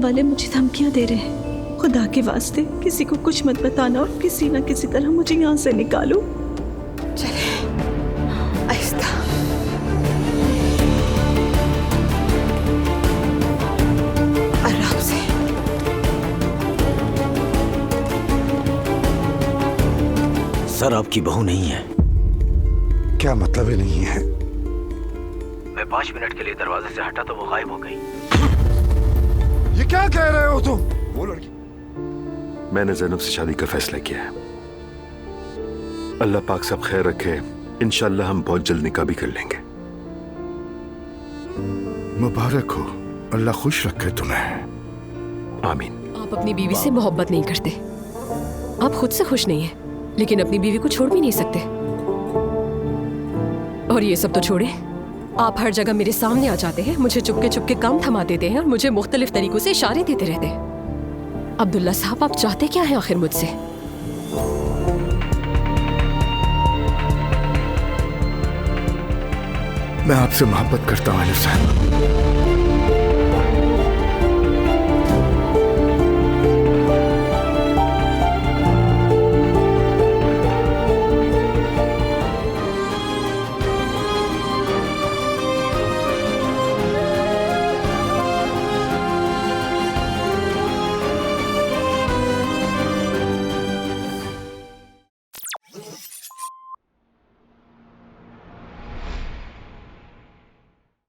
वाले मुझे धमकियां दे रहे हैं। खुदा के वास्ते किसी को कुछ मत बताना और किसी न किसी तरह मुझे यहाँ से निकालो। चले आहिस्ता। आराम से। सर आपकी बहू नहीं है। क्या मतलब ही नहीं है? मैं 5 मिनट के लिए दरवाजे से हटा तो वो गायब हो गई। ये क्या कह रहे हो तुम? वो लड़की मैंने ज़ैनब से शादी का फैसला किया है। अल्लाह पाक सब खैर रखे, इंशाल्लाह हम बहुत जल्द निकाह भी कर लेंगे। मुबारक हो, अल्लाह खुश रखे तुम्हें। आमीन। आप अपनी बीवी से मोहब्बत नहीं करते, आप खुद से खुश नहीं हैं, लेकिन अपनी बीवी को छोड़ भी नहीं सकते। और ये सब तो छोड़े, आप हर जगह मेरे सामने आ जाते हैं, मुझे चुपके चुपके काम थमा देते हैं और मुझे मुख्तलिफ तरीकों से इशारे देते रहते हैं। अब्दुल्ला साहब, आप चाहते क्या हैं आखिर मुझसे? मैं आपसे मोहब्बत करता हूँ अलिफ साहब।